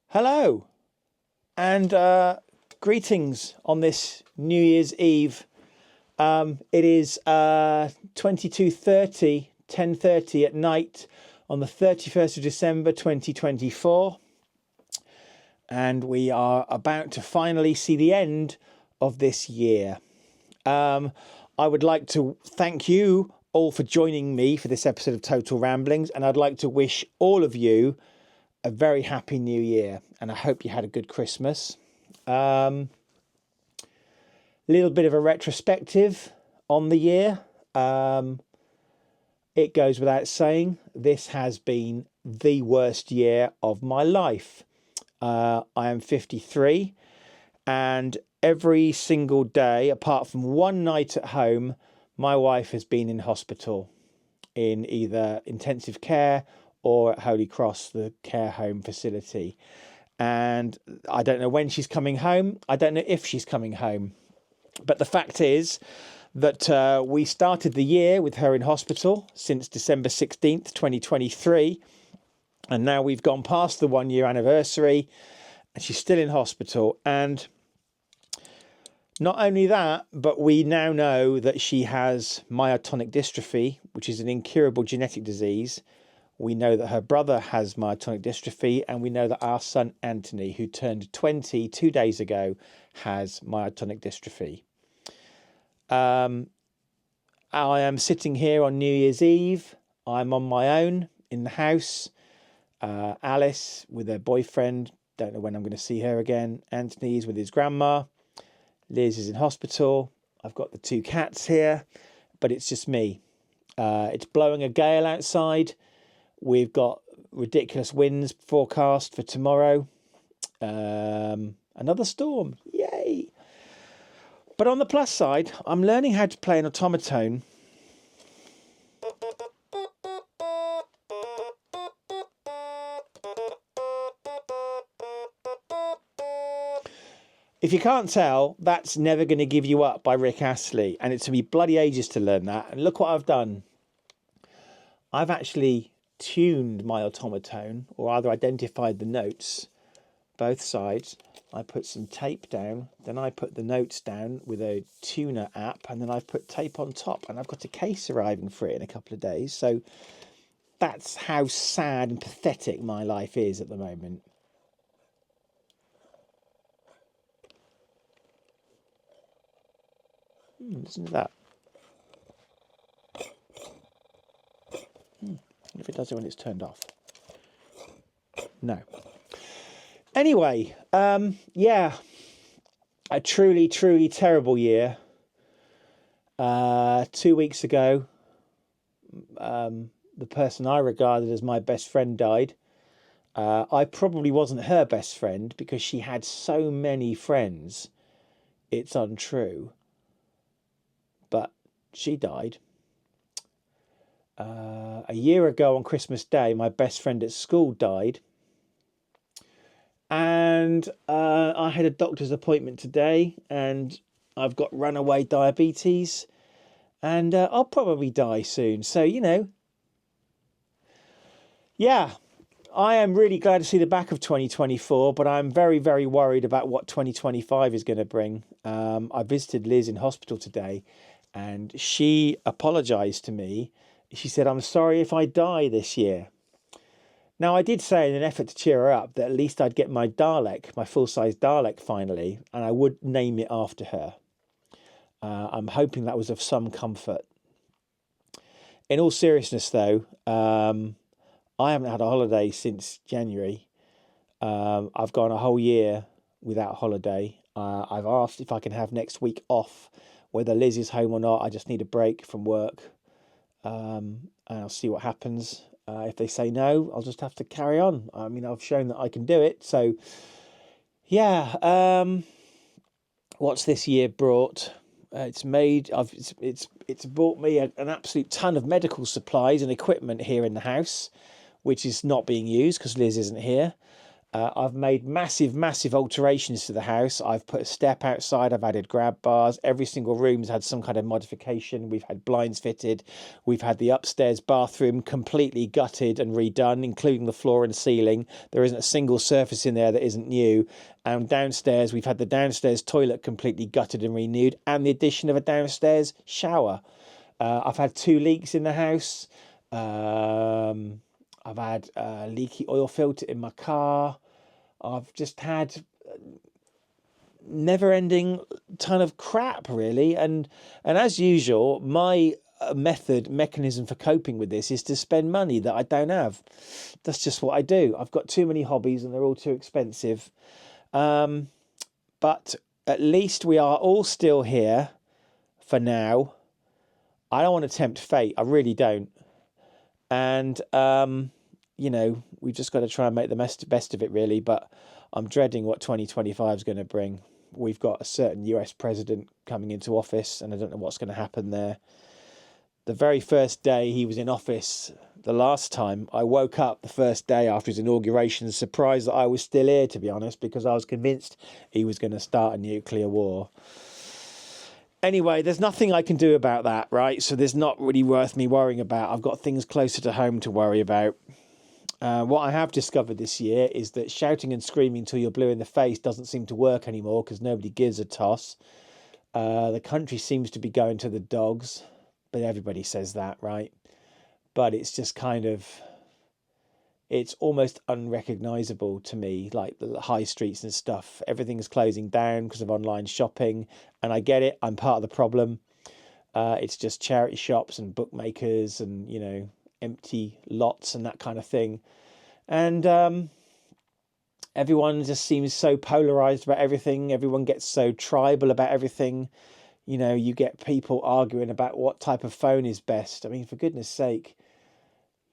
Hello, and greetings on this New Year's Eve. It is 22:30, 10:30 at night on the 31st of December 2024, and we are about to finally see the end of this year. I would like to thank you all for joining me for this episode of Total Ramblings, and I'd like to wish all of you a very happy new year, and I hope you had a good Christmas. Little bit of a retrospective on the year. It goes without saying, this has been the worst year of my life. I am 53, and every single day, apart from one night at home, my wife has been in hospital in either intensive care or at Holy Cross, the care home facility. And I don't know when she's coming home. I don't know if she's coming home. But the fact is that we started the year with her in hospital since December 16th, 2023. And now we've gone past the 1 year anniversary and she's still in hospital. And not only that, but we now know that she has myotonic dystrophy, which is an incurable genetic disease. We know that her brother has myotonic dystrophy, and we know that our son Anthony, who turned 20 2 days ago, has myotonic dystrophy. I am sitting here on New Year's Eve. I'm on my own in the house. Alice with her boyfriend. Don't know when I'm going to see her again. Anthony is with his grandma. Liz is in hospital. I've got the 2 cats here, but it's just me. It's blowing a gale outside. We've got ridiculous winds forecast for tomorrow. Another storm. Yay. But on the plus side, I'm learning how to play an automaton. If you can't tell, that's Never Gonna Give You Up by Rick Astley. And it took me bloody ages to learn that. And look what I've done. I've actually tuned my automaton, or either identified the notes, both sides. I put some tape down, then I put the notes down with a tuner app, and then I've put tape on top, and I've got a case arriving for it in a couple of days. So that's how sad and pathetic my life is at the moment. Listen to that. If it does it when it's turned off. No. Anyway, yeah, a truly, truly terrible year. 2 weeks ago, the person I regarded as my best friend died. I probably wasn't her best friend because she had so many friends. It's untrue. But she died. A year ago on Christmas Day, my best friend at school died. And I had a doctor's appointment today, and I've got runaway diabetes, and I'll probably die soon. So, you know, yeah, I am really glad to see the back of 2024, but I'm very, very worried about what 2025 is going to bring. I visited Liz in hospital today, and she apologised to me. She said, "I'm sorry if I die this year." Now, I did say in an effort to cheer her up that at least I'd get my Dalek, my full-size Dalek finally, and I would name it after her. I'm hoping that was of some comfort. In all seriousness, though, I haven't had a holiday since January. I've gone a whole year without holiday. I've asked if I can have next week off, whether Liz is home or not. I just need a break from work. And I'll see what happens. If they say no, I'll just have to carry on. I mean, I've shown that I can do it. So, yeah. What's this year brought? It's brought me an absolute ton of medical supplies and equipment here in the house, which is not being used because Liz isn't here. I've made massive alterations to the house. I've put a step outside. I've added grab bars. Every single room's had some kind of modification. We've had blinds fitted. We've had the upstairs bathroom completely gutted and redone, including the floor and ceiling. There isn't a single surface in there that isn't new. And downstairs, we've had the downstairs toilet completely gutted and renewed, and the addition of a downstairs shower. I've had 2 leaks in the house. I've had a leaky oil filter in my car. I've just had never-ending ton of crap, really. And as usual, my mechanism for coping with this is to spend money that I don't have. That's just what I do. I've got too many hobbies and they're all too expensive. But at least we are all still here for now. I don't want to tempt fate. I really don't. And, you know, we've just got to try and make the best of it, really. But I'm dreading what 2025 is going to bring. We've got a certain US president coming into office, and I don't know what's going to happen there. The very first day he was in office, the last time, I woke up the first day after his inauguration, surprised that I was still here, to be honest, because I was convinced he was going to start a nuclear war. Anyway, there's nothing I can do about that, right? So there's not really worth me worrying about. I've got things closer to home to worry about. What I have discovered this year is that shouting and screaming till you're blue in the face doesn't seem to work anymore because nobody gives a toss. The country seems to be going to the dogs, but everybody says that, right? But it's just kind of, it's almost unrecognisable to me, like the high streets and stuff. Everything's closing down because of online shopping, and I get it. I'm part of the problem. It's just charity shops and bookmakers and, you know, empty lots and that kind of thing. And everyone just seems so polarized about everything. Everyone gets so tribal about everything. You know, you get people arguing about what type of phone is best. I mean, for goodness sake,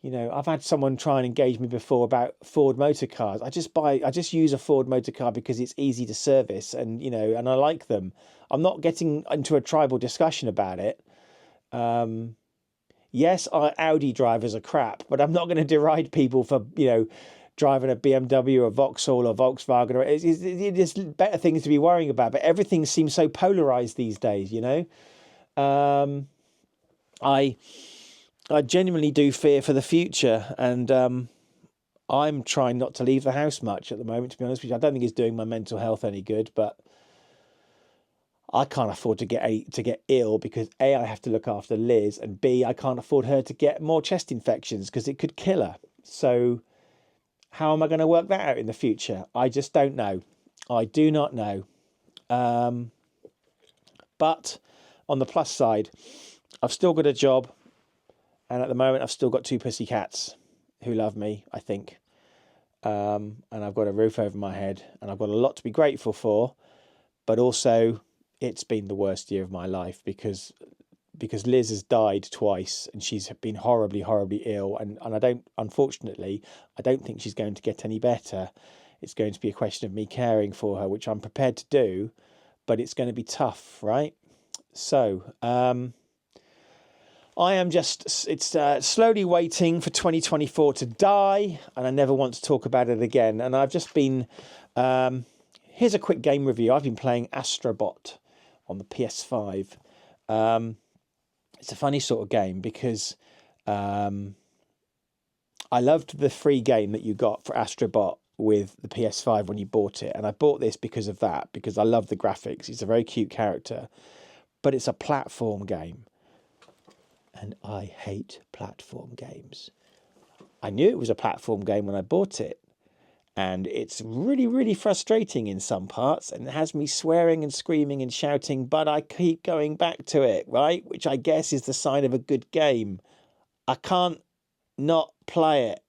you know, I've had someone try and engage me before about Ford motor cars. I just use a Ford motor car because it's easy to service and, you know, and I like them. I'm not getting into a tribal discussion about it. Yes, Audi drivers are crap, but I'm not going to deride people for, you know, driving a BMW or Vauxhall or Volkswagen. Or it's better things to be worrying about. But everything seems so polarized these days, you know. I genuinely do fear for the future, and I'm trying not to leave the house much at the moment, to be honest with you. I don't think it's doing my mental health any good, but I can't afford to get ill because A, I have to look after Liz, and B, I can't afford her to get more chest infections because it could kill her. So how am I going to work that out in the future? I just don't know. I do not know. But on the plus side, I've still got a job, and at the moment I've still got 2 pussy cats who love me, I think. And I've got a roof over my head, and I've got a lot to be grateful for, but also it's been the worst year of my life because Liz has died twice and she's been horribly ill, and unfortunately I don't think she's going to get any better. It's going to be a question of me caring for her, which I'm prepared to do, but it's going to be tough, right? So I am just slowly waiting for 2024 to die, and I never want to talk about it again. And I've just been here's a quick game review. I've been playing Astrobot on the PS5. It's a funny sort of game because I loved the free game that you got for Astrobot with the PS5 when you bought it. And I bought this because of that, because I love the graphics. He's a very cute character, but it's a platform game. And I hate platform games. I knew it was a platform game when I bought it. And it's really frustrating in some parts, and it has me swearing and screaming and shouting, but I keep going back to it, right? Which I guess is the sign of a good game. I can't not play it.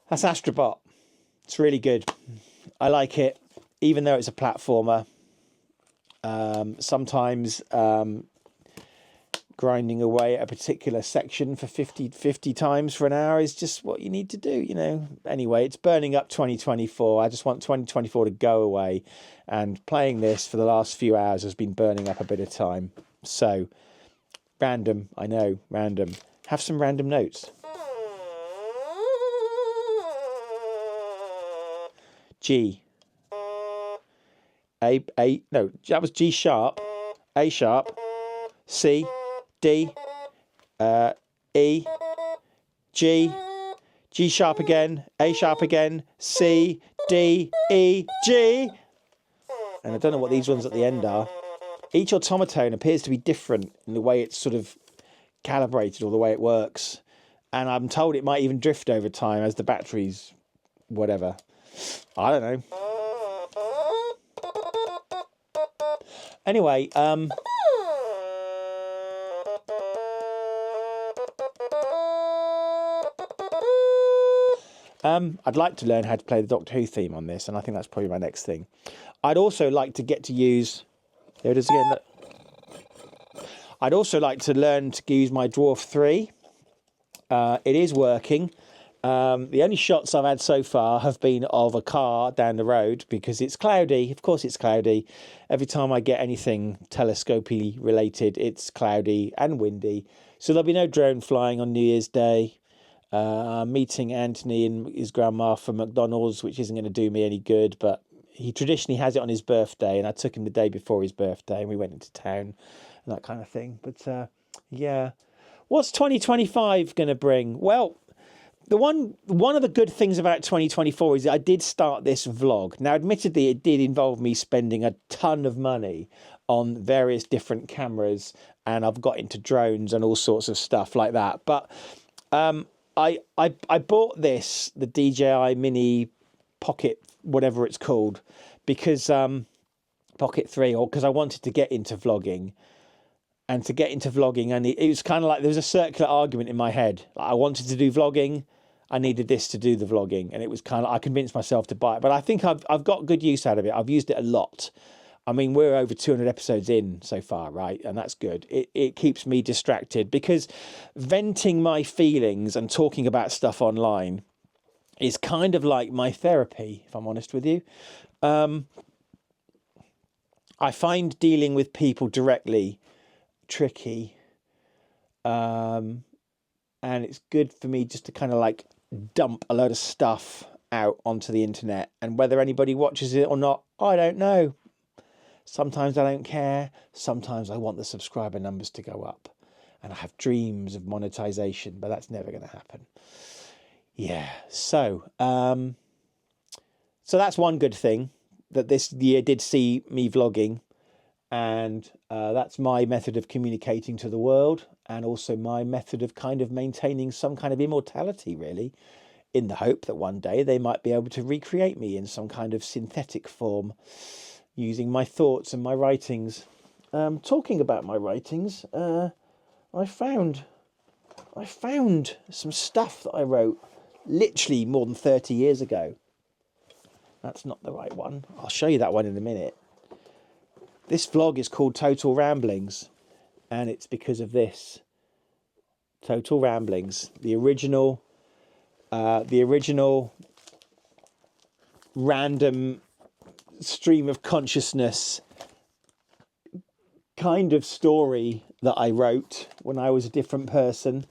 That's Astrobot. It's really good. I like it, even though it's a platformer. Sometimes grinding away at a particular section for 50 times for an hour is just what you need to do, you know. Anyway, it's burning up 2024. I just want 2024 to go away, and playing this for the last few hours has been burning up a bit of time. So, random, I know, random. Have some random notes. G. No, that was G sharp, A sharp, C, D, E, G, G sharp again, A sharp again, C, D, E, G. And I don't know what these ones at the end are. Each automaton appears to be different in the way it's sort of calibrated or the way it works. And I'm told it might even drift over time as the batteries, whatever. I don't know. Anyway, I'd like to learn how to play the Doctor Who theme on this, and I think that's probably my next thing. I'd also like to get to use... There it is again. Look. I'd also like to learn to use my Dwarf 3. It is working. The only shots I've had so far have been of a car down the road because it's cloudy. Of course it's cloudy. Every time I get anything telescopy related, it's cloudy and windy. So there'll be no drone flying on New Year's Day. Meeting Anthony and his grandma from McDonald's, which isn't going to do me any good, but he traditionally has it on his birthday, and I took him the day before his birthday, and we went into town and that kind of thing. But yeah, what's 2025 going to bring? Well, one of the good things about 2024 is that I did start this vlog. Now, admittedly, it did involve me spending a ton of money on various different cameras, and I've got into drones and all sorts of stuff like that. But I bought this, the DJI Mini Pocket, whatever it's called, because Pocket 3, or because I wanted to get into vlogging. And to get into vlogging, and it was kind of like there was a circular argument in my head. Like, I wanted to do vlogging, I needed this to do the vlogging, and it was kind of, I convinced myself to buy it. But I think I've got good use out of it. I've used it a lot. I mean, we're over 200 episodes in so far, right? And that's good. It keeps me distracted because venting my feelings and talking about stuff online is kind of like my therapy, if I'm honest with you. I find dealing with people directly tricky, and it's good for me just to kind of like dump a load of stuff out onto the internet, and whether anybody watches it or not, I don't know. Sometimes I don't care. Sometimes I want the subscriber numbers to go up, and I have dreams of monetization, but that's never going to happen. Yeah. So that's one good thing that this year did see me vlogging, and that's my method of communicating to the world, and also my method of kind of maintaining some kind of immortality, really, in the hope that one day they might be able to recreate me in some kind of synthetic form, using my thoughts and my writings. Talking about my writings, I found some stuff that I wrote literally more than 30 years ago. That's not the right one. I'll show you that one in a minute. This vlog is called Total Ramblings, and it's because of this. Total Ramblings, the original random stream of consciousness kind of story that I wrote when I was a different person.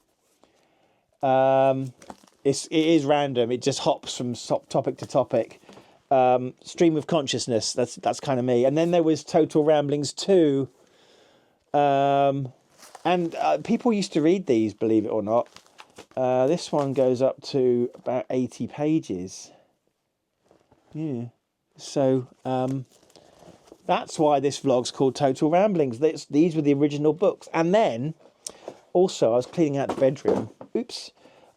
It is random. It just hops from topic to topic. Stream of consciousness. That's kind of me. And then there was Total Ramblings 2. And people used to read these, believe it or not. This one goes up to about 80 pages. Yeah. So that's why this vlog's called Total Ramblings. These were the original books. And then also I was cleaning out the bedroom. Oops.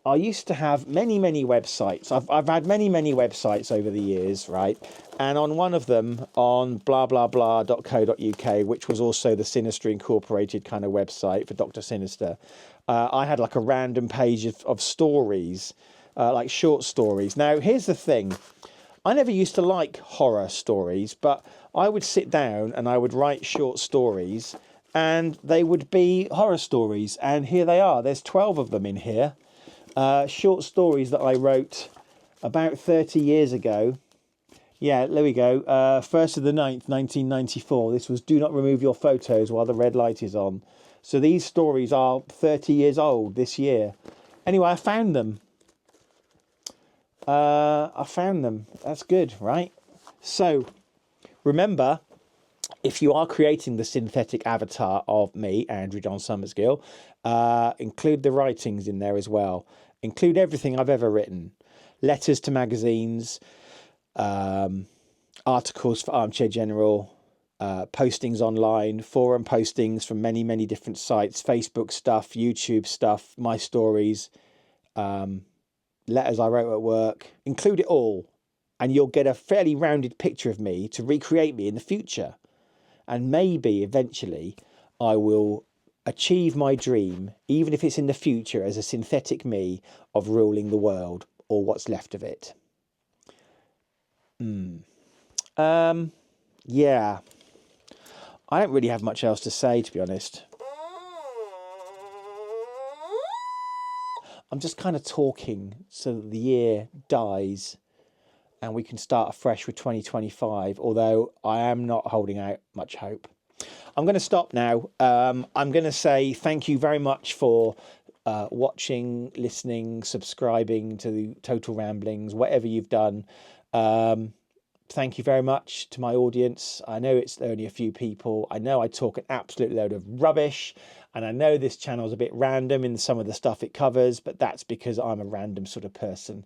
I used to have many websites. I've had many websites over the years, right? And on one of them, on blablabla.co.uk, which was also the Sinister Incorporated kind of website for Dr. Sinister, I had like a random page of stories, like short stories. Now, here's the thing. I never used to like horror stories, but I would sit down and I would write short stories, and they would be horror stories. And here they are. There's 12 of them in here. Short stories that I wrote about 30 years ago. Yeah, there we go. 1st of the 9th, 1994. This was Do Not Remove Your Photos While the Red Light Is On. So these stories are 30 years old this year. Anyway, I found them. I found them. That's good, right? So remember, if you are creating the synthetic avatar of me, Andrew John Summersgill, include the writings in there as well. Include everything I've ever written. Letters to magazines, articles for Armchair General, postings online, forum postings from many, many different sites, Facebook stuff, YouTube stuff, my stories, letters I wrote at work. Include it all, and you'll get a fairly rounded picture of me to recreate me in the future. And maybe eventually I will achieve my dream, even if it's in the future, as a synthetic me of ruling the world, or what's left of it. Yeah. I don't really have much else to say, to be honest. I'm just kind of talking so that the year dies and we can start afresh with 2025, although I am not holding out much hope. I'm going to stop now. I'm going to say thank you very much for watching, listening, subscribing to Total Ramblings, whatever you've done. Thank you very much to my audience. I know it's only a few people. I know I talk an absolute load of rubbish, and I know this channel's a bit random in some of the stuff it covers, but that's because I'm a random sort of person.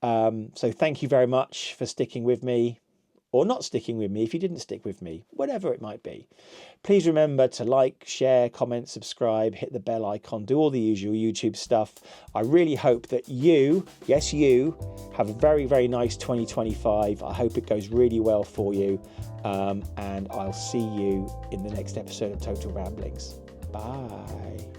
So thank you very much for sticking with me, or not sticking with me if you didn't stick with me, whatever it might be. Please remember to like, share, comment, subscribe, hit the bell icon, do all the usual YouTube stuff. I really hope that you, yes you, have a very, very nice 2025. I hope it goes really well for you. And I'll see you in the next episode of Total Ramblings. Bye.